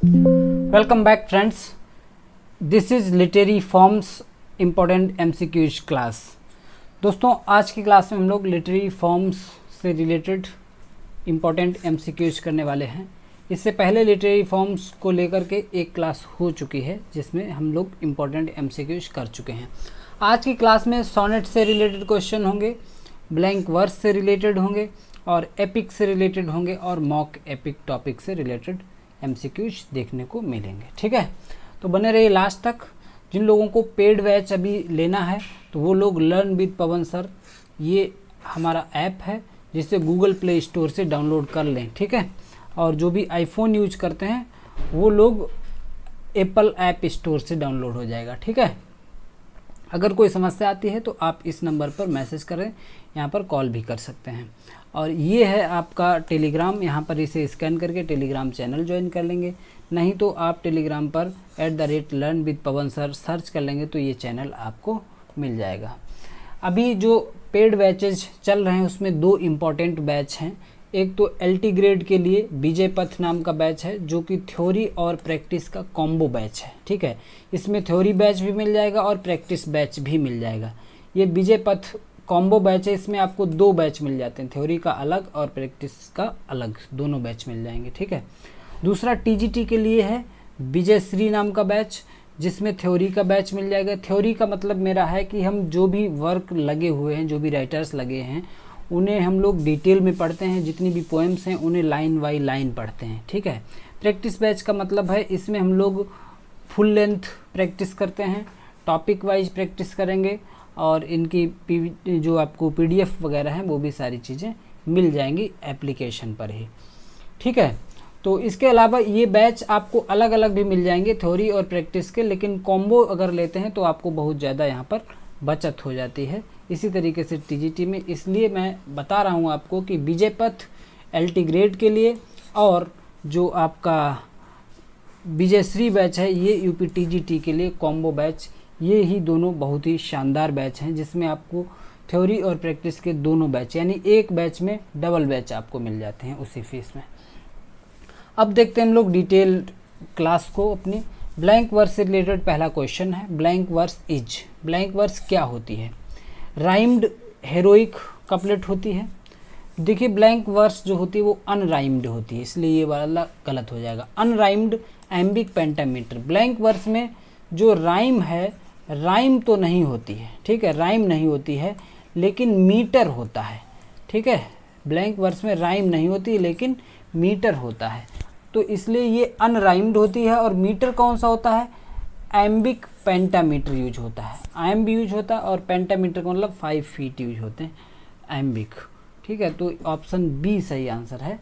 Welcome back friends, this is literary forms important MCQs class. दोस्तों, आज की class में हम लोग लिटरेरी फॉर्म्स से रिलेटेड इम्पोर्टेंट एमसीक्यूज करने वाले हैं। इससे पहले लिटरेरी फॉर्म्स को लेकर के एक क्लास हो चुकी है जिसमें हम लोग इम्पोर्टेंट एमसीक्यूज कर चुके हैं। आज की क्लास में सोनेट से रिलेटेड क्वेश्चन होंगे, ब्लैंक वर्स से रिलेटेड होंगे और एपिक से रिलेटेड होंगे और मॉक एपिक टॉपिक से रिलेटेड एमसीक्यूज देखने को मिलेंगे। ठीक है, तो बने रहिए लास्ट तक। जिन लोगों को पेड बैच अभी लेना है तो वो लोग लर्न विद पवन सर, ये हमारा ऐप है जिसे गूगल प्ले स्टोर से डाउनलोड कर लें। ठीक है, और जो भी आईफोन यूज करते हैं वो लोग एप्पल ऐप स्टोर से डाउनलोड हो जाएगा। ठीक है, अगर कोई समस्या आती है तो आप इस नंबर पर मैसेज करें, यहाँ पर कॉल भी कर सकते हैं। और ये है आपका टेलीग्राम, यहाँ पर इसे स्कैन करके टेलीग्राम चैनल ज्वाइन कर लेंगे। नहीं तो आप टेलीग्राम पर @learnwithpawan सर्च कर लेंगे तो ये चैनल आपको मिल जाएगा। अभी जो पेड बैचेज चल रहे हैं उसमें दो इम्पॉर्टेंट बैच हैं। एक तो LT ग्रेड के लिए विजय पथ नाम का बैच है जो कि थ्योरी और प्रैक्टिस का कॉम्बो बैच है। ठीक है, इसमें थ्योरी बैच भी मिल जाएगा और प्रैक्टिस बैच भी मिल जाएगा। ये विजय पथ कॉम्बो बैच है, इसमें आपको दो बैच मिल जाते हैं, थ्योरी का अलग और प्रैक्टिस का अलग, दोनों बैच मिल जाएंगे। ठीक है, दूसरा TGT के लिए है विजय श्री नाम का बैच जिसमें थ्योरी का बैच मिल जाएगा। थ्योरी का मतलब मेरा है कि हम जो भी वर्क लगे हुए हैं, जो भी राइटर्स लगे हैं उन्हें हम लोग डिटेल में पढ़ते हैं, जितनी भी पोएम्स हैं उन्हें लाइन बाई लाइन पढ़ते हैं। ठीक है, प्रैक्टिस बैच का मतलब है इसमें हम लोग फुल लेंथ प्रैक्टिस करते हैं, टॉपिक वाइज प्रैक्टिस करेंगे और इनकी जो आपको PDF वगैरह हैं वो भी सारी चीज़ें मिल जाएंगी एप्लीकेशन पर ही। ठीक है, तो इसके अलावा ये बैच आपको अलग अलग भी मिल जाएंगे थ्योरी और प्रैक्टिस के, लेकिन कॉम्बो अगर लेते हैं तो आपको बहुत ज़्यादा यहाँ पर बचत हो जाती है। इसी तरीके से TGT में, इसलिए मैं बता रहा हूँ आपको कि विजय पथ LT ग्रेड के लिए और जो आपका विजय श्री बैच है ये UP TGT के लिए कॉम्बो बैच, ये ही दोनों बहुत ही शानदार बैच हैं जिसमें आपको थ्योरी और प्रैक्टिस के दोनों बैच यानी एक बैच में डबल बैच आपको मिल जाते हैं उसी फीस में। अब देखते हैं हम लोग डिटेल्ड क्लास को अपनी। ब्लैंक वर्स से रिलेटेड पहला क्वेश्चन है, blank verse is. Blank verse क्या होती है? राइम्ड हेरोइक कपलेट होती है। देखिए, ब्लैंक वर्स जो होती है वो अनराइम्ड होती है, इसलिए ये वाला गलत हो जाएगा। Unrhymed iambic pentameter, blank verse में जो राइम है, राइम तो नहीं होती है। ठीक है, राइम नहीं होती है लेकिन मीटर होता है। ठीक है, ब्लैंक वर्स में राइम नहीं होती लेकिन मीटर होता है, तो इसलिए ये अनराइम्ड होती है। और मीटर कौन सा होता है? एम्बिक पेंटामीटर यूज होता है, आयम भी यूज होता है और पेंटामीटर का मतलब 5 फीट यूज होते हैं एम्बिक। ठीक है, तो ऑप्शन बी सही आंसर है,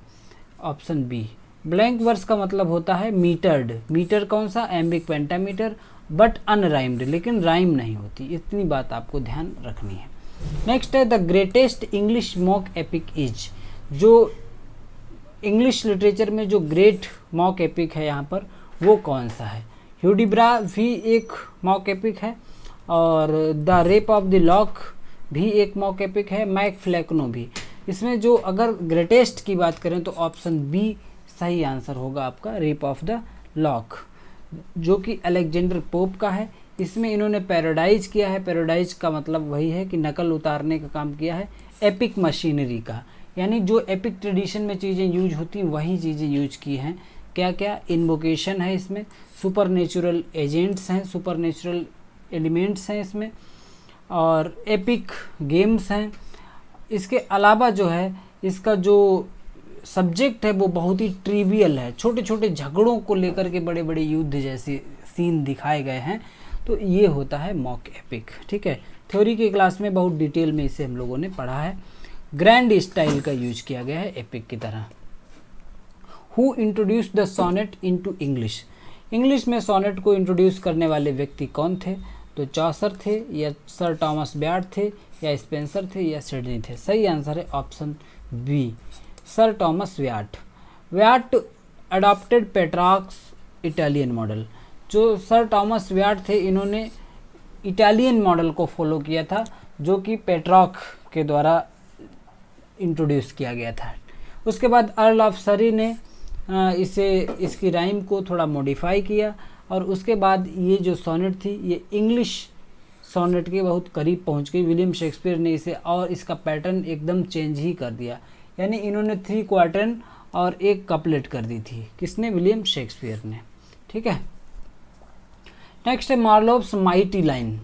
ऑप्शन बी। ब्लैंक वर्स का मतलब होता है मीटर्ड, मीटर कौन सा? एम्बिक पेंटामीटर, बट अनराइम्ड, लेकिन राइम नहीं होती। इतनी बात आपको ध्यान रखनी है। नेक्स्ट है the greatest English mock epic is. जो इंग्लिश लिटरेचर में जो ग्रेट मॉक एपिक है यहाँ पर वो कौन सा है? ह्यूडिब्रा भी एक मॉक एपिक है और the rape of the lock भी एक मॉक एपिक है, मैक फ्लैकनो भी। इसमें जो अगर ग्रेटेस्ट की बात करें तो ऑप्शन बी सही आंसर होगा आपका, रेप ऑफ द लॉक, जो कि अलेक्जेंडर पोप का है। इसमें इन्होंने पैराडाइज किया है, पैराडाइज का मतलब वही है कि नकल उतारने का काम किया है एपिक मशीनरी का, यानी जो एपिक ट्रेडिशन में चीज़ें यूज होती हैं वही चीज़ें यूज की हैं। क्या क्या? इन्वोकेशन है इसमें, सुपर नेचुरल एजेंट्स हैं, सुपर नेचुरल एलिमेंट्स हैं इसमें, और एपिक गेम्स हैं। इसके अलावा जो है इसका जो सब्जेक्ट है वो बहुत ही ट्रिवियल है, छोटे छोटे झगड़ों को लेकर के बड़े बड़े युद्ध जैसे सीन दिखाए गए हैं, तो ये होता है मॉक एपिक। ठीक है, थ्योरी की क्लास में बहुत डिटेल में इसे हम लोगों ने पढ़ा है। ग्रैंड स्टाइल का यूज किया गया है एपिक की तरह। Who introduce the sonnet into English? English में सोनेट को इंट्रोड्यूस करने वाले व्यक्ति कौन थे? तो चौसर थे या सर टॉमस ब्याड थे या स्पेंसर थे या सिडनी थे? सही आंसर है option B, sir Thomas Wyatt. Wyatt adopted Petrarch's Italian model. जो सर टॉमस व्याट थे इन्होंने इटालियन मॉडल को फॉलो किया था जो कि पेट्रॉक के द्वारा इंट्रोड्यूस किया गया था। उसके बाद अर्ल ऑफ सरी ने इसे इसकी राइम को थोड़ा मॉडिफाई किया और उसके बाद ये जो सोनेट थी ये इंग्लिश सोनेट के बहुत करीब पहुंच गई। विलियम शेक्सपियर ने इसे और इसका पैटर्न एकदम चेंज ही कर दिया, यानी इन्होंने 3 क्वार्टन और 1 कपलेट कर दी थी। किसने? विलियम शेक्सपियर ने। ठीक है, नेक्स्ट है मार्लोव्स माइटी लाइन।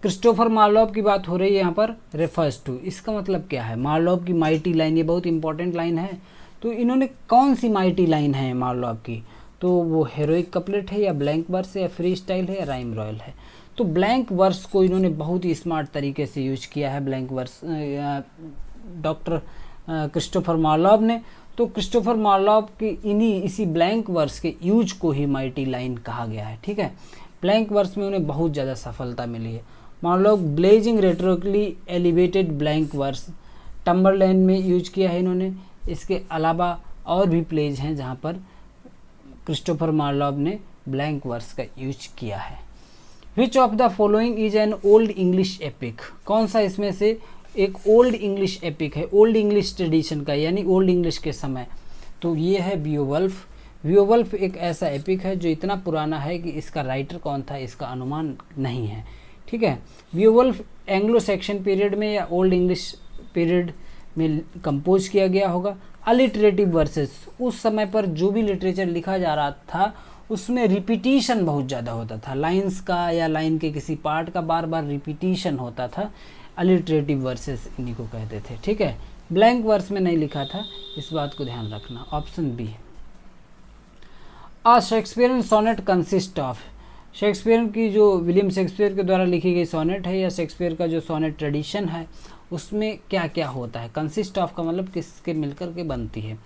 क्रिस्टोफर मार्लोव की बात हो रही है यहाँ पर, रेफर्स टू। इसका मतलब क्या है? मार्लोव की माइटी लाइन, ये बहुत इंपॉर्टेंट लाइन है। तो इन्होंने कौन सी माइटी लाइन है मार्लोव की? तो वो हेरोइक कपलेट है या ब्लैंक वर्स है या फ्री स्टाइल है या राइम रॉयल है? तो ब्लैंक वर्स को इन्होंने बहुत ही स्मार्ट तरीके से यूज किया है, blank verse doctor Christopher Marlowe ने। तो क्रिस्टोफर मार्लोव की इसी ब्लैंक वर्स के यूज को ही माइटी लाइन कहा गया है। ठीक है, ब्लैंक वर्स में उन्हें बहुत ज़्यादा सफलता मिली है। Marlowe blazing rhetorically elevated blank verse Tamburlaine में यूज किया है इन्होंने। इसके अलावा और भी प्लेज हैं जहाँ पर क्रिस्टोफर मार्लोव ने ब्लैंक वर्स का यूज किया है। Which of the following is an old English epic? कौन सा इसमें से एक ओल्ड इंग्लिश एपिक है, ओल्ड इंग्लिश ट्रेडिशन का, यानी ओल्ड इंग्लिश के समय? तो ये है बियोवल्फ। बियोवल्फ एक ऐसा एपिक है जो इतना पुराना है कि इसका राइटर कौन था इसका अनुमान नहीं है। ठीक है, बियोवल्फ एंग्लो सेक्शन पीरियड में या ओल्ड इंग्लिश पीरियड में कंपोज किया गया होगा। अलिटरेटिव वर्सेस, उस समय पर जो भी लिटरेचर लिखा जा रहा था उसमें रिपीटिशन बहुत ज़्यादा होता था, लाइंस का या लाइन के किसी पार्ट का बार बार रिपीटिशन होता था। अलिटरेटिव वर्सेस इन्हीं को कहते थे। ठीक है, ब्लैंक वर्स में नहीं लिखा था, इस बात को ध्यान रखना। Option B. A Shakespearean sonnet consist of, Shakespeare की जो विलियम शेक्सपियर के द्वारा लिखी गई सोनेट है या शेक्सपियर का जो सोनेट ट्रेडिशन है उसमें क्या क्या होता है? कंसिस्ट ऑफ का मतलब किसके मिलकर के बनती है।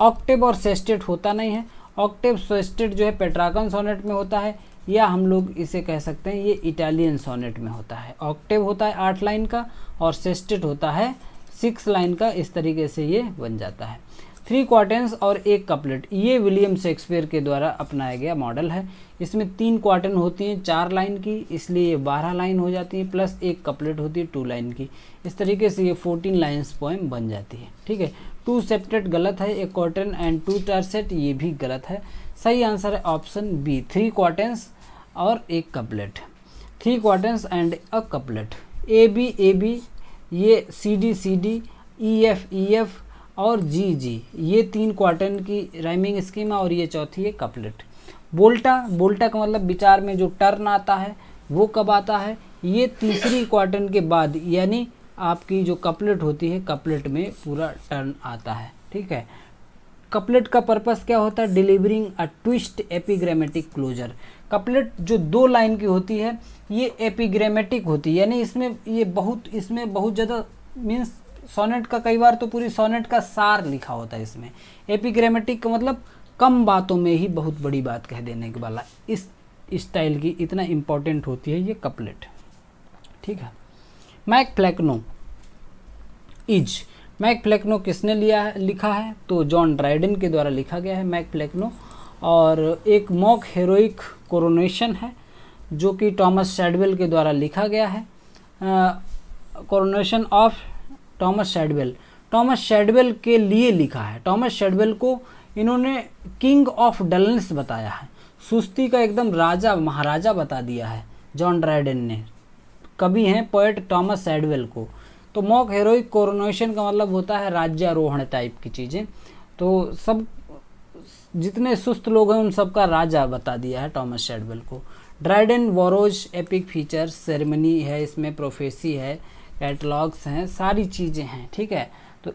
ऑक्टेव और सेस्टेट होता नहीं है। ऑक्टेव सेस्टेट जो है पेट्रार्कन सोनेट में होता है, या हम लोग इसे कह सकते हैं ये इटालियन सोनेट में होता है। ऑक्टेव होता है 8 लाइन का और सेस्टेट होता है 6 लाइन का। इस तरीके से ये बन जाता है। 3 क्वार्टन्स और 1 कपलेट, ये विलियम शेक्सपियर के द्वारा अपनाया गया मॉडल है। इसमें 3 क्वार्टन होती हैं 4 लाइन की, इसलिए 12 लाइन हो जाती है, प्लस 1 कपलेट होती है 2 लाइन की। इस तरीके से ये 14 लाइन्स पोएम बन जाती है। ठीक है, 2 सेप्टेट गलत है, 1 क्वार्टन एंड 2 टर्सेट ये भी गलत है। सही आंसर है ऑप्शन बी, 3 क्वार्टन्स और 1 couplet. 3 quatrains and a couplet. A B ये सी डी ई एफ और जी ये 3 क्वार्टन की राइमिंग स्कीम है और ये चौथी है कपलेट। बोल्टा का मतलब विचार में जो टर्न आता है वो कब आता है? ये तीसरी क्वार्टन के बाद, यानी आपकी जो कपलेट होती है कपलेट में पूरा टर्न आता है। ठीक है, कपलेट का पर्पस क्या होता है? Delivering a twist epigrammatic closure. Couplet जो 2 लाइन की होती है ये एपिग्रामेटिक होती है, यानी इसमें बहुत ज़्यादा मीन्स सोनेट का कई बार तो पूरी सोनेट का सार लिखा होता है इसमें। एपिग्रामेटिक का मतलब कम बातों में ही बहुत बड़ी बात कह देने के वाला, इस स्टाइल की इतना इम्पोर्टेंट होती है ये कपलेट। ठीक है, मैक फ्लेक्नो किसने लिखा है? तो जॉन ड्राइडन के द्वारा लिखा गया है मैक फ्लेक्नो। और एक मॉक हेरोइक कोरोनेशन है जो कि टॉमस शैडवेल के द्वारा लिखा गया है। कोरोनेशन ऑफ टॉमस शैडवेल के लिए लिखा है। टॉमस शैडवेल को इन्होंने किंग ऑफ डलनेस बताया है, सुस्ती का एकदम राजा महाराजा बता दिया है जॉन ड्राइडन ने। कवि हैं पोएट टॉमस शैडवेल को। तो मॉक हेरोइक कोरोनेशन का मतलब होता है राज्यारोहण टाइप की चीज़ें। तो सब जितने सुस्त लोग हैं उन सबका राजा बता दिया है टॉमस शैडवेल को। ड्राइडन वॉरोज एपिक फीचर्स, सेरेमनी है इसमें, प्रोफेसी है, कैटलॉग्स हैं, सारी चीज़ें हैं। ठीक है, तो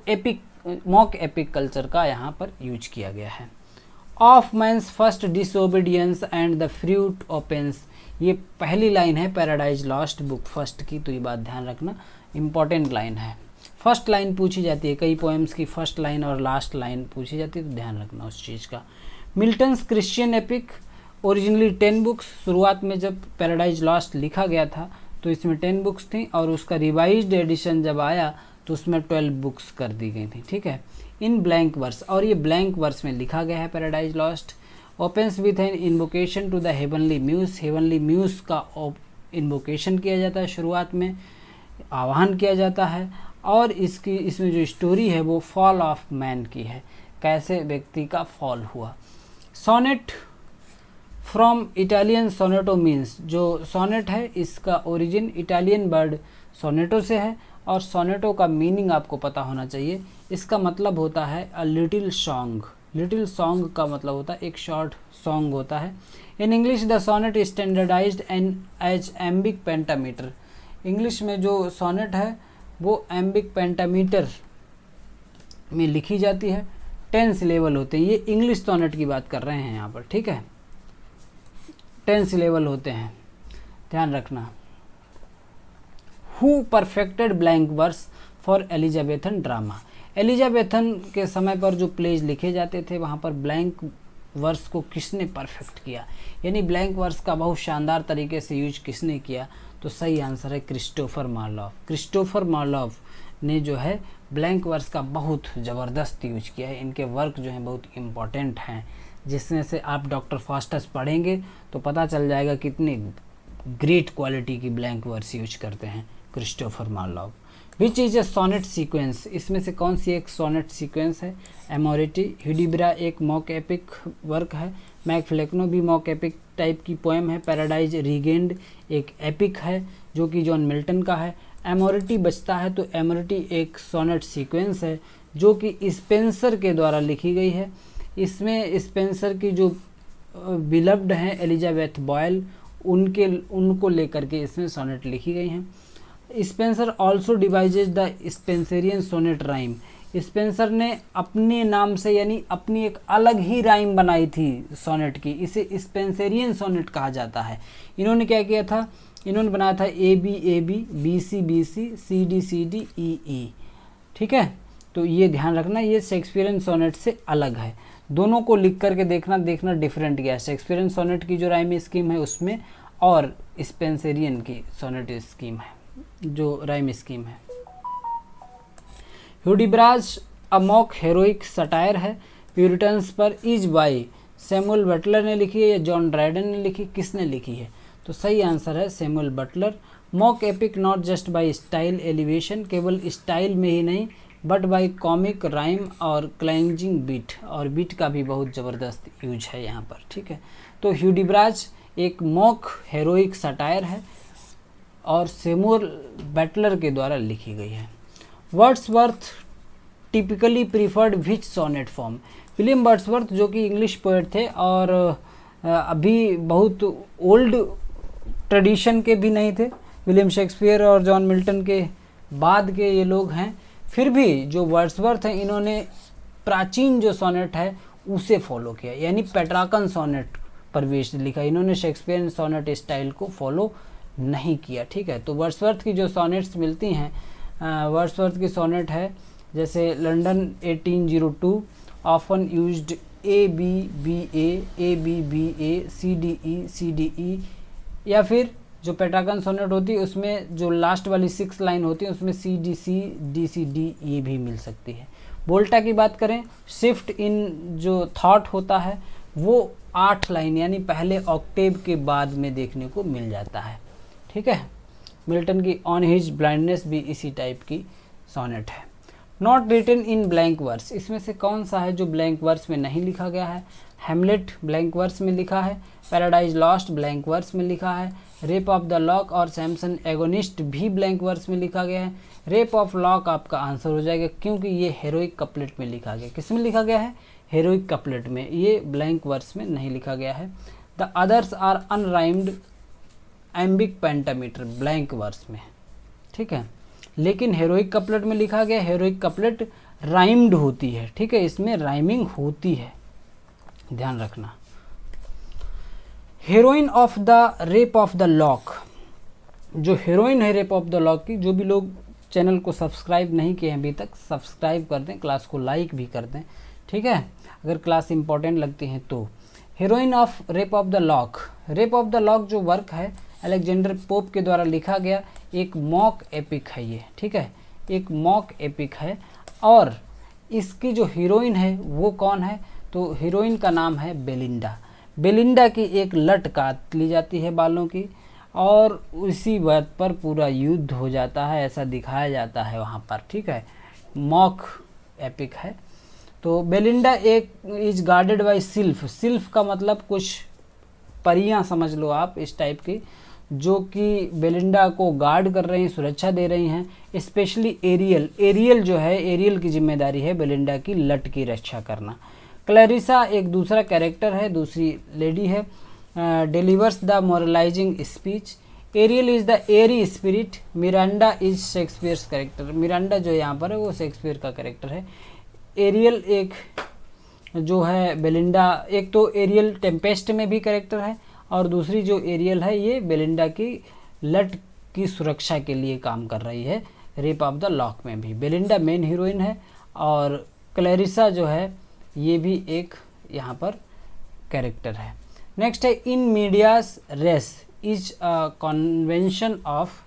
मॉक एपिक कल्चर का यहाँ पर यूज किया गया है। Of man's first disobedience and the fruit opens, ये पहली लाइन है पैराडाइज लॉस्ट बुक फर्स्ट की, तो ये बात ध्यान रखना, इंपॉर्टेंट लाइन है। फर्स्ट लाइन पूछी जाती है, कई पोएम्स की फर्स्ट लाइन और लास्ट लाइन पूछी जाती है, तो ध्यान रखना उस चीज़ का। Milton's Christian epic originally 10 books, शुरुआत में जब पैराडाइज लॉस्ट लिखा गया था तो इसमें 10 बुक्स थी और उसका रिवाइज्ड एडिशन जब आया तो उसमें 12 बुक्स कर दी गई थी। ठीक है, इन ब्लैंक वर्स, और ये ब्लैंक वर्स में लिखा गया है Paradise Lost. Opens with an invocation to the heavenly muse, heavenly muse का इन्वोकेशन किया जाता है, शुरुआत में आह्वान किया जाता है। और इसमें जो स्टोरी है वो फॉल ऑफ मैन की है। कैसे व्यक्ति का फॉल हुआ। Sonnet from Italian sonetto means, जो सोनेट है इसका ओरिजिन इटालियन वर्ड सोनेटो से है, और सोनेटो का मीनिंग आपको पता होना चाहिए। इसका मतलब होता है a little song. Little song का मतलब होता है एक शॉर्ट सॉन्ग होता है। In English the sonnet standardized and as iambic pentameter. English में जो सोनेट है वो एम्बिक पेंटामीटर में लिखी जाती है। 10 सिलेबल होते हैं, ये इंग्लिश सोनेट की बात कर रहे हैं यहाँ पर, ठीक है। 10 सिलेबल होते हैं, ध्यान रखना। Who perfected blank verse for Elizabethan drama. Elizabethan के समय पर जो प्लेज लिखे जाते थे वहाँ पर ब्लैंक वर्स को किसने परफेक्ट किया, यानी ब्लैंक वर्स का बहुत शानदार तरीके से यूज किसने किया, तो सही आंसर है क्रिस्टोफर मार्लोव। क्रिस्टोफर मार्लोव ने जो है ब्लैंक वर्स का बहुत ज़बरदस्त यूज किया है। इनके वर्क जो हैं बहुत इम्पॉर्टेंट हैं, जिसमें से आप डॉक्टर फास्टस पढ़ेंगे तो पता चल जाएगा कितनी ग्रेट क्वालिटी की ब्लैंक वर्स यूज करते हैं Christopher Marlowe. Which is a sonnet sequence, इसमें से कौन सी एक सोनेट सीक्वेंस है। एमोरिटी। ह्यूडिब्रा एक मॉक एपिक वर्क है। मैकफ्लेक्नो भी मॉक एपिक टाइप की पोएम है। पैराडाइज रीगेंड एक एपिक है जो कि जॉन मिल्टन का है। एमोरिटी बचता है, तो एमोरिटी एक सोनेट सीक्वेंस है जो कि स्पेंसर के द्वारा लिखी गई है। इसमें स्पेंसर की जो बिलव्ड हैं एलिजाबेथ बॉयल, उनको लेकर के इसमें सोनेट लिखी गई हैं। Spenser also devises the Spenserian sonnet rhyme. Spenser ने अपने नाम से यानी अपनी एक अलग ही राइम बनाई थी सोनेट की, इसे स्पेंसरियन सोनेट कहा जाता है। इन्होंने क्या किया था, इन्होंने बनाया था A B B C C D E E, ठीक है। तो ये ध्यान रखना, ये शेक्सपियरियन सोनेट से अलग है। दोनों को लिख करके देखना डिफरेंट क्या है, शेक्सपियरियन सोनेट की जो राइम स्कीम है उसमें, और स्पेंसरियन की सोनेट स्कीम है जो राइम स्कीम है। ह्यूडिब्राज अ मॉक हेरोइक सटायर है प्यूरिटन्स पर। इज बाई सैमुअल बटलर ने लिखी है या जॉन ड्राइडन ने लिखी, किसने लिखी है, तो सही आंसर है Samuel Butler. Mock epic not just by style elevation, केवल स्टाइल में ही नहीं बट बाई कॉमिक राइम और क्लैंजिंग बीट, और बीट का भी बहुत ज़बरदस्त यूज है यहाँ पर, ठीक है। तो ह्यूडिब्राज एक मॉक हेरोइक सटायर है और सैमुअल बटलर के द्वारा लिखी गई है। वर्ड्सवर्थ टिपिकली प्रीफर्ड विच सोनेट फॉर्म। विलियम वर्ड्सवर्थ जो कि इंग्लिश पोएट थे और अभी बहुत ओल्ड ट्रेडिशन के भी नहीं थे, विलियम शेक्सपियर और जॉन मिल्टन के बाद के ये लोग हैं, फिर भी जो वर्ड्सवर्थ हैं इन्होंने प्राचीन जो सोनेट है उसे फॉलो किया, यानी पेट्रार्कन सोनेट पर बेस्ड लिखा। इन्होंने शेक्सपियरियन सोनेट स्टाइल को फॉलो नहीं किया, ठीक है। तो वर्ड्सवर्थ की जो सोनेट्स मिलती हैं, वर्ड्सवर्थ की सोनेट है जैसे London 1802, often used A B B A C D E, या फिर जो पेट्रार्कन सोनेट होती है उसमें जो लास्ट वाली 6 लाइन होती है उसमें सी डी डी ये भी मिल सकती है। वोल्टा की बात करें, शिफ्ट इन जो थॉट होता है वो 8 लाइन यानी पहले ऑक्टेव के बाद में देखने को मिल जाता है, ठीक है। मिल्टन की ऑन हिज ब्लाइंडनेस भी इसी टाइप की सोनेट है। Not written in blank verse, इसमें से कौन सा है जो ब्लैंक वर्स में नहीं लिखा गया है। हैमलेट ब्लैंक वर्स में लिखा है, पैराडाइज लॉस्ट ब्लैंक वर्स में लिखा है, रेप ऑफ द लॉक और सैमसन एगोनिस्ट भी ब्लैंक वर्स में लिखा गया है। रेप ऑफ लॉक आपका आंसर हो जाएगा क्योंकि ये हेरोइक कपलेट में लिखा गया। किस में लिखा गया है, हेरोइक कपलेट में, ये ब्लैंक वर्स में नहीं लिखा गया है। The others are unrhymed iambic pentameter blank verse में, ठीक है। लेकिन हेरोइक कपलेट में लिखा गया, हेरोइक कपलेट राइम्ड होती है, ठीक है, इसमें राइमिंग होती है, ध्यान रखना। Heroine of the rape of the lock, जो हीरोइन है रेप ऑफ द लॉक की, जो भी लोग चैनल को सब्सक्राइब नहीं किए हैं अभी तक सब्सक्राइब कर दें, क्लास को लाइक भी कर दें, ठीक है, अगर क्लास इंपॉर्टेंट लगती है तो। Heroine of rape of the lock, rape of the lock जो वर्क है अलेक्जेंडर पोप के द्वारा लिखा गया एक मॉक एपिक है ये, ठीक है, एक मॉक एपिक है। और इसकी जो हीरोइन है वो कौन है, तो हीरोइन का नाम है बेलिंडा। बेलिंडा की एक लट काट ली जाती है बालों की और उसी बात पर पूरा युद्ध हो जाता है, ऐसा दिखाया जाता है वहाँ पर, ठीक है, मॉक एपिक है। तो बेलिंडा एक इज गार्डेड बाय सिल्फ, सिल्फ का मतलब कुछ परियां समझ लो आप इस टाइप की, जो कि बेलिंडा को गार्ड कर रही हैं, सुरक्षा दे रही हैं। स्पेशली एरियल, एरियल जो है, एरियल की जिम्मेदारी है बेलिंडा की लट की रक्षा करना। क्लैरिसा एक दूसरा कैरेक्टर है, दूसरी लेडी है, delivers the moralizing speech. Ariel is the airy spirit, Miranda is Shakespeare's character, Miranda जो यहाँ पर है वो शेक्सपियर का कैरेक्टर है। एरियल एक जो है बेलिंडा, एक तो एरियल टेम्पेस्ट में भी कैरेक्टर है और दूसरी जो एरियल है ये बेलिंडा की लट की सुरक्षा के लिए काम कर रही है। रेप ऑफ द लॉक में भी बेलिंडा मेन हीरोइन है और क्लैरिसा जो है ये भी एक यहाँ पर कैरेक्टर है। नेक्स्ट है in medias res is a convention of,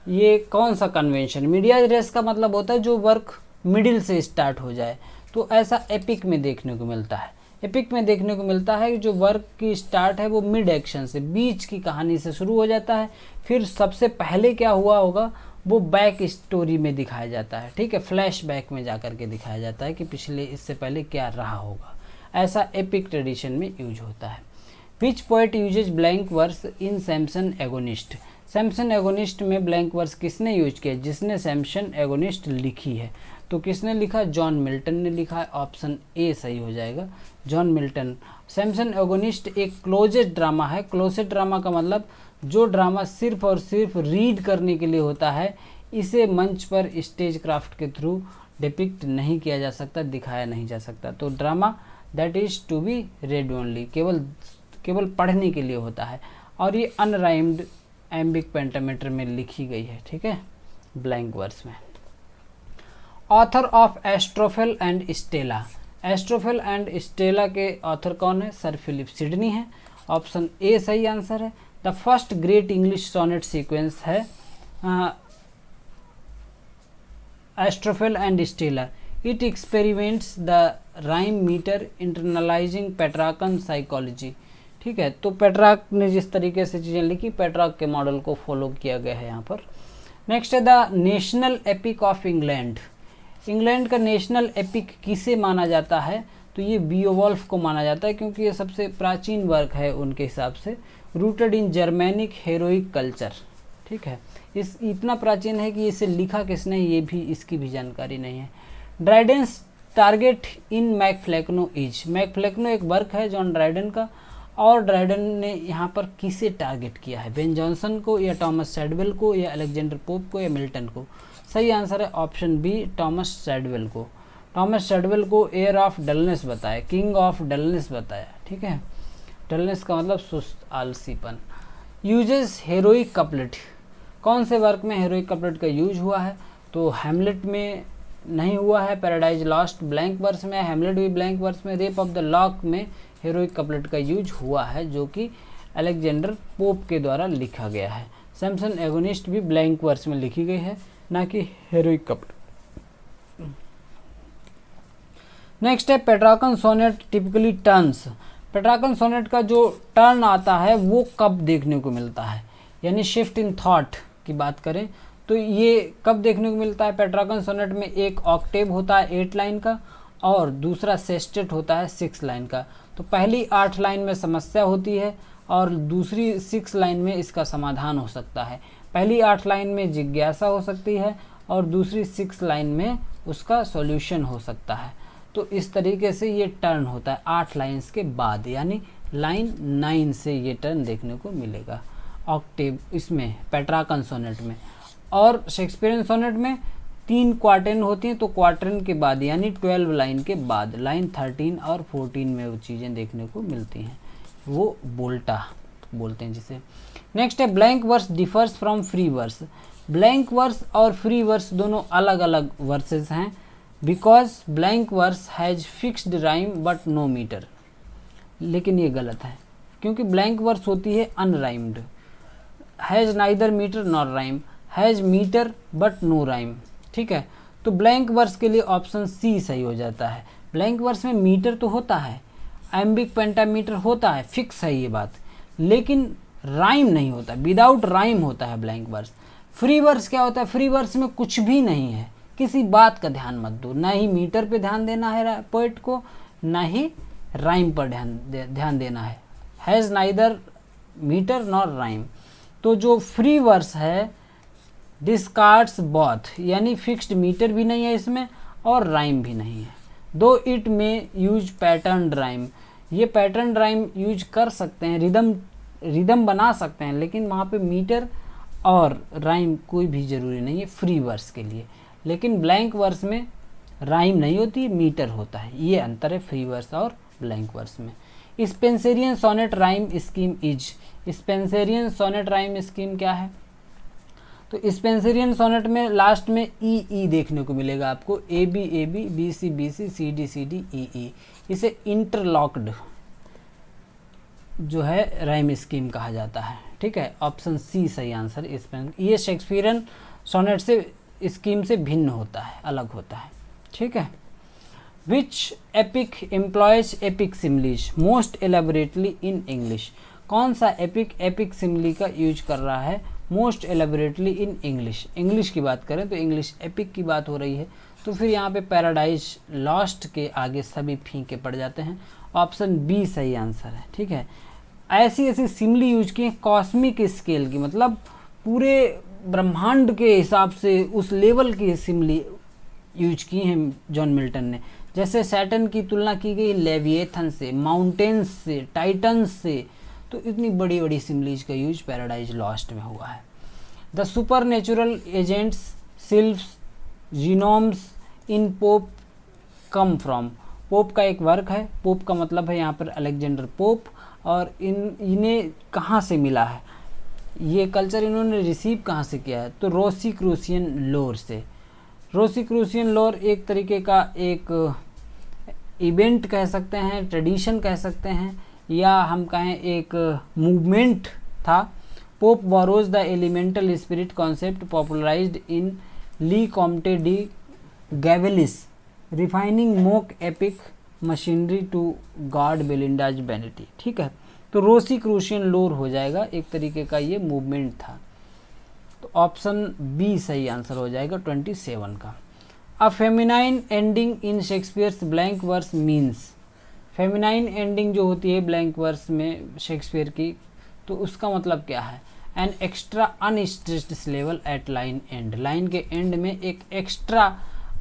ये कौन सा कन्वेंशन, मीडिया रेस का मतलब होता है जो वर्क मिडिल से स्टार्ट हो जाए, तो ऐसा एपिक में देखने को मिलता है। एपिक में देखने को मिलता है जो वर्क की स्टार्ट है वो मिड एक्शन से, बीच की कहानी से शुरू हो जाता है, फिर सबसे पहले क्या हुआ होगा वो बैक स्टोरी में दिखाया जाता है, ठीक है, फ्लैश बैक में जाकर के दिखाया जाता है कि पिछले इससे पहले क्या रहा होगा। ऐसा एपिक ट्रेडिशन में यूज होता है। विच पोएट यूजेज ब्लैंक वर्स इन सैमसन एगोनिस्ट, सैमसन एगोनिस्ट में ब्लैंक वर्स किसने यूज किया, जिसने सैमसन एगोनिस्ट लिखी है, तो किसने लिखा, जॉन मिल्टन ने लिखा है, ऑप्शन ए सही हो जाएगा, जॉन मिल्टन। सैमसन एगोनिस्ट एक क्लोजेड ड्रामा है, क्लोजेड ड्रामा का मतलब जो ड्रामा सिर्फ और सिर्फ रीड करने के लिए होता है, इसे मंच पर स्टेज क्राफ्ट के थ्रू डिपिक्ट नहीं किया जा सकता, दिखाया नहीं जा सकता। तो drama that is to be read only, केवल पढ़ने के लिए होता है और ये अनराइम्ड एम्बिक पेंटामीटर में लिखी गई है, ठीक है, ब्लैंक वर्स में। Author of Astrophel and Stella, Astrophel and Stella के ऑथर कौन है, सर फिलिप सिडनी है, ऑप्शन ए सही आंसर है। The first great English sonnet sequence है Astrophel and Stella, it experiments the rhyme meter internalizing Petrarchan psychology, ठीक है, तो पेट्राक ने जिस तरीके से चीज़ें लिखी, पेट्राक के मॉडल को फॉलो किया गया है यहाँ पर। नेक्स्ट है the national epic of England, England का नेशनल एपिक किसे माना जाता है, तो ये बियोवॉल्फ को माना जाता है क्योंकि ये सबसे प्राचीन वर्क है उनके हिसाब से, rooted in Germanic heroic culture, ठीक है, इस इतना प्राचीन है कि इसे लिखा किसने ये भी इसकी भी जानकारी नहीं है। ड्राइडेंस टारगेट इन मैकफ्लेक्नो इज, मैकफ्लेक्नो एक वर्क है जॉन ड्राइडन का, और ड्राइडन ने यहाँ पर किसे टारगेट किया है, बेन जॉनसन को या टॉमस सैडवेल को या अलेक्जेंडर पोप को या मिल्टन को। सही आंसर है ऑप्शन बी, टॉमस सैडवेल को। टॉमस सैडवेल को एयर ऑफ डलनेस बताया, किंग ऑफ डलनेस बताया, ठीक है, डलनेस का मतलब सुस्त आलसीपन। यूजेस हेरोइक कपलेट, कौन से वर्क में हेरोइक कपलेट का यूज हुआ है, तो हैमलेट में नहीं हुआ है, पैराडाइज लॉस्ट ब्लैंक वर्स में, हैमलेट भी ब्लैंक वर्स में, रेप ऑफ द लॉक में हेरोइक कपलेट का यूज हुआ है जो कि अलेक्जेंडर पोप के द्वारा लिखा गया है। सैमसन एगोनिस्ट भी ब्लैंक वर्स में लिखी गई है, ना कि हेरोइक कपलेट। नेक्स्ट है पेट्राकन सोनेट टिपिकली टर्न्स, पेट्राकन सोनेट का जो टर्न आता है वो कब देखने को मिलता है, यानी शिफ्ट इन थॉट की बात करें तो ये कब देखने को मिलता है। पेट्राकन सोनेट में एक ऑक्टेव होता है 8 लाइन का और दूसरा सेस्टेट होता है 6 लाइन का, तो पहली 8 लाइन में समस्या होती है और दूसरी 6 लाइन में इसका समाधान हो सकता है। पहली 8 लाइन में जिज्ञासा हो सकती है और दूसरी 6 लाइन में उसका सॉल्यूशन हो सकता है। तो इस तरीके से ये टर्न होता है 8 लाइन्स के बाद, यानी लाइन 9 से ये टर्न देखने को मिलेगा ऑक्टेव इसमें पेट्राकन सोनेट में। और शेक्सपियरियन सोनेट में 3 क्वार्टेन होती हैं, तो क्वार्टेन के बाद यानी 12 लाइन के बाद लाइन 13 और 14 में वो चीज़ें देखने को मिलती हैं, वो बोल्टा बोलते हैं जिसे। नेक्स्ट है blank verse differs from free verse, blank verse और फ्री वर्स दोनों अलग अलग वर्सेस हैं, because blank verse has fixed rhyme but no metre, लेकिन ये गलत है क्योंकि ब्लैंक वर्स होती है unrhymed, has neither metre nor rhyme, has metre but no rhyme, ठीक है, तो ब्लैंक वर्स के लिए ऑप्शन सी सही हो जाता है। ब्लैंक वर्स में मीटर तो होता है, एम्बिक पेंटामीटर होता है, फिक्स है ये बात, लेकिन राइम नहीं होता, विदाउट राइम होता है ब्लैंक वर्स। फ्री वर्स क्या होता है, फ्री वर्स में कुछ भी नहीं है, किसी बात का ध्यान मत दो, ना ही मीटर पे ध्यान देना है पोएट को, ना ही राइम पर ध्यान देना है। Has neither metre nor rhyme. तो जो फ्री वर्स है डिस्कार्ड्स बोथ, यानी फिक्स्ड मीटर भी नहीं है इसमें और राइम भी नहीं है। दो इट में यूज पैटर्न राइम, ये पैटर्न राइम यूज कर सकते हैं, रिदम बना सकते हैं, लेकिन वहाँ पे मीटर और राइम कोई भी ज़रूरी नहीं है फ्री वर्स के लिए। लेकिन ब्लैंक वर्स में राइम नहीं होती, मीटर होता है। ये अंतर है फ्री वर्स और ब्लैंक वर्स में। Spenserian sonnet rhyme scheme is, Spenserian sonnet rhyme scheme क्या है? तो स्पेंसरियन सोनेट में लास्ट में ई देखने को मिलेगा आपको, A B B C C D E. इसे इंटरलॉक्ड जो है राइम स्कीम कहा जाता है। ठीक है, ऑप्शन सी सही आंसर। ये शेक्सपियरन सोनेट से स्कीम से भिन्न होता है, अलग होता है। ठीक है। Which epic employs epic similes most elaborately in English, कौन सा एपिक सिमली का यूज कर रहा है most elaborately in English? English की बात करें तो इंग्लिश एपिक की बात हो रही है, तो फिर यहाँ पे पैराडाइज लॉस्ट के आगे सभी फीके पड़ जाते हैं। ऑप्शन बी सही आंसर है। ठीक है, ऐसी सिमली यूज की कॉस्मिक स्केल की, मतलब पूरे ब्रह्मांड के हिसाब से उस लेवल की सिमली यूज की हैं जॉन मिल्टन ने। जैसे सैटर्न की तुलना की गई लेविएथन से, माउंटेन्स से, टाइटन्स से, तो इतनी बड़ी बड़ी सिमलीज का यूज पैराडाइज लॉस्ट में हुआ है। The supernatural agents sylphs gnomes in Pope come from, Pope का एक वर्क है, पोप का मतलब है यहाँ पर अलेक्जेंडर पोप, और इन्हें कहाँ से मिला है, ये कल्चर इन्होंने रिसीव कहाँ से किया है? तो रोसीक्रूसियन लोर से। रोसीक्रूसियन लोर एक तरीके का एक इवेंट कह सकते हैं, ट्रेडिशन कह सकते हैं, या हम कहें एक मूवमेंट था। Pope borrows the elemental spirit concept popularized in Le Comte de Gabalis refining mock epic machinery to guard Belinda's vanity. ठीक है, तो रोसीक्रूसियन लोर हो जाएगा, एक तरीके का ये मूवमेंट था। तो ऑप्शन बी सही आंसर हो जाएगा 27 का। A feminine ending in Shakespeare's blank verse means, feminine ending जो होती है ब्लैंक वर्स में शेक्सपियर की, तो उसका मतलब क्या है? An extra unstressed syllable at line end, line के एंड में एक एक्स्ट्रा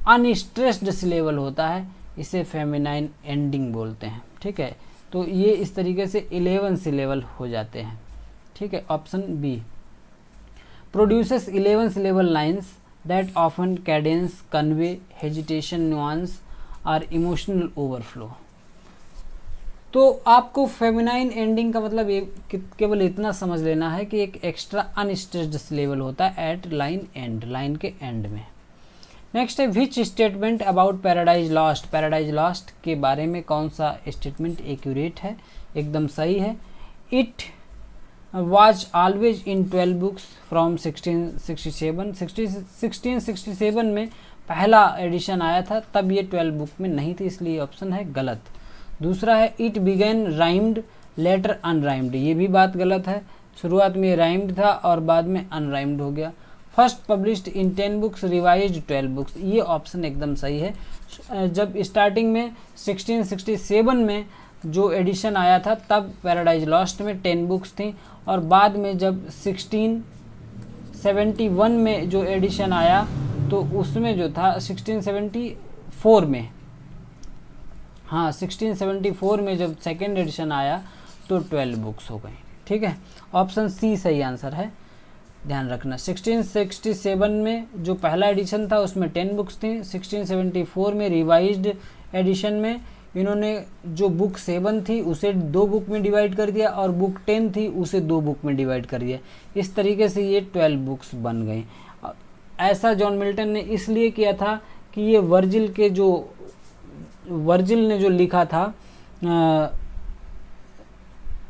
अनस्ट्रेस्ड सिलेबल होता है, इसे फेमिनाइन एंडिंग बोलते हैं। ठीक है, तो ये इस तरीके से 11 सिलेबल हो जाते हैं। ठीक है, option B. Produces 11 syllable lines that often cadence convey hesitation nuance और इमोशनल ओवरफ्लो। तो आपको फेमिनाइन एंडिंग का मतलब ये केवल इतना समझ लेना है कि एक एक्स्ट्रा अनस्ट्रेस्ड सिलेबल होता है एट लाइन एंड, लाइन के एंड में। नेक्स्ट है which statement about paradise lost, paradise lost के बारे में कौन सा स्टेटमेंट एक्यूरेट है, एकदम सही है। It was always in 12 books from 1667 में पहला एडिशन आया था, तब ये 12 बुक में नहीं थी, इसलिए ऑप्शन है गलत। दूसरा है it began rhymed later unrhymed, ये भी बात गलत है, शुरुआत में राइम्ड था और बाद में अनराइम्ड हो गया। First published in 10 books revised 12 books, ये ऑप्शन एकदम सही है। जब स्टार्टिंग में 1667 में जो एडिशन आया था तब पैराडाइज लॉस्ट में 10 बुक्स थी, और बाद में जब 1671 में जो एडिशन आया तो उसमें जो था 1674 में, हाँ 1674 में जब सेकेंड एडिशन आया तो 12 बुक्स हो गई। ठीक है, ऑप्शन सी सही आंसर है, ध्यान रखना। 1667 में जो पहला एडिशन था उसमें 10 बुक्स थी, 1674 में रिवाइज्ड एडिशन में इन्होंने जो बुक 7 थी उसे 2 बुक में डिवाइड कर दिया और बुक 10 थी उसे 2 बुक में डिवाइड कर दिया, इस तरीके से ये 12 बुक्स बन गई। ऐसा जॉन मिल्टन ने इसलिए किया था कि ये वर्जिल ने जो लिखा था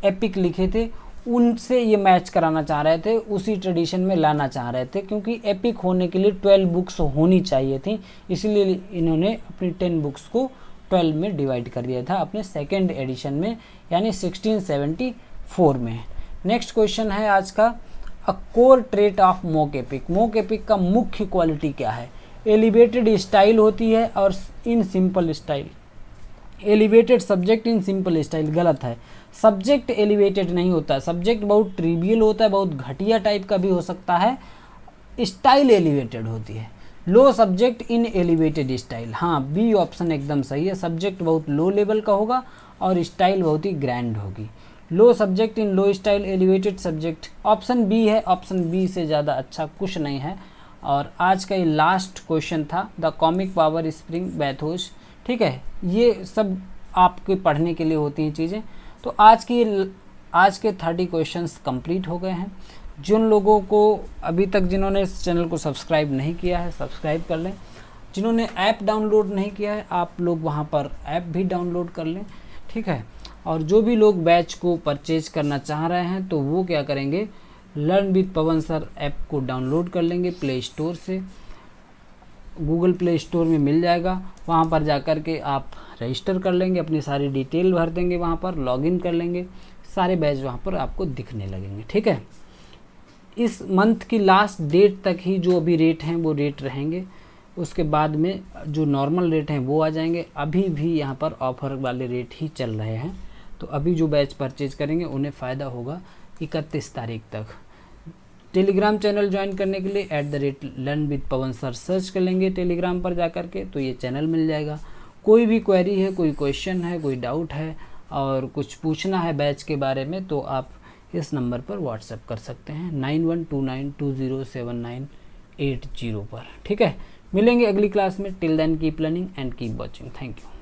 एपिक लिखे थे उनसे ये मैच कराना चाह रहे थे, उसी ट्रेडिशन में लाना चाह रहे थे, क्योंकि एपिक होने के लिए 12 बुक्स होनी चाहिए थी, इसलिए इन्होंने अपनी 10 बुक्स को 12 में डिवाइड कर दिया था अपने सेकेंड एडिशन में, यानी 1674 में। नेक्स्ट क्वेश्चन है आज का, a core trait of mock epic, mock epic का मुख्य क्वालिटी क्या है? एलिवेटेड स्टाइल होती है और in simple style. Elevated subject in simple style गलत है। सब्जेक्ट एलिवेटेड नहीं होता, सब्जेक्ट बहुत ट्रिवियल होता है, बहुत घटिया टाइप का भी हो सकता है। स्टाइल एलिवेटेड होती है। लो सब्जेक्ट इन एलिवेटेड स्टाइल, हाँ बी ऑप्शन एकदम सही है। सब्जेक्ट बहुत लो लेवल का होगा और स्टाइल बहुत ही ग्रैंड होगी। Low subject in low style, elevated subject, option B है। ऑप्शन बी से ज़्यादा अच्छा कुछ नहीं है। और आज का ये लास्ट क्वेश्चन था, द कॉमिक पावर स्प्रिंग बैथोस। ठीक है, ये सब आपके पढ़ने के लिए होती हैं चीज़ें। तो आज के 30 क्वेश्चंस कंप्लीट हो गए हैं। जिन लोगों को अभी तक जिन्होंने इस चैनल को सब्सक्राइब नहीं किया है, सब्सक्राइब कर लें। जिन्होंने ऐप डाउनलोड नहीं किया है, आप लोग वहाँ पर ऐप भी डाउनलोड कर लें। ठीक है, और जो भी लोग बैच को परचेज करना चाह रहे हैं तो वो क्या करेंगे, learn with Pawan sir app को डाउनलोड कर लेंगे प्ले स्टोर से। गूगल प्ले स्टोर में मिल जाएगा, वहाँ पर जाकर के आप रजिस्टर कर लेंगे, अपनी सारी डिटेल भर देंगे, वहाँ पर लॉगिन कर लेंगे, सारे बैच वहाँ पर आपको दिखने लगेंगे। ठीक है, इस मंथ की लास्ट डेट तक ही जो अभी रेट हैं वो रेट रहेंगे, उसके बाद में जो नॉर्मल रेट हैं वो आ जाएंगे। अभी भी यहाँ पर ऑफर वाले रेट ही चल रहे हैं, तो अभी जो बैच परचेज करेंगे उन्हें फ़ायदा होगा 31 तारीख तक। टेलीग्राम चैनल ज्वाइन करने के लिए @learnwithpawan sir सर्च कर लेंगे टेलीग्राम पर जाकर के, तो ये चैनल मिल जाएगा। कोई भी क्वेरी है, कोई क्वेश्चन है, कोई डाउट है और कुछ पूछना है बैच के बारे में, तो आप इस नंबर पर व्हाट्सएप कर सकते हैं 9129207980 पर। ठीक है, मिलेंगे अगली क्लास में। Till then keep learning and keep watching. Thank you.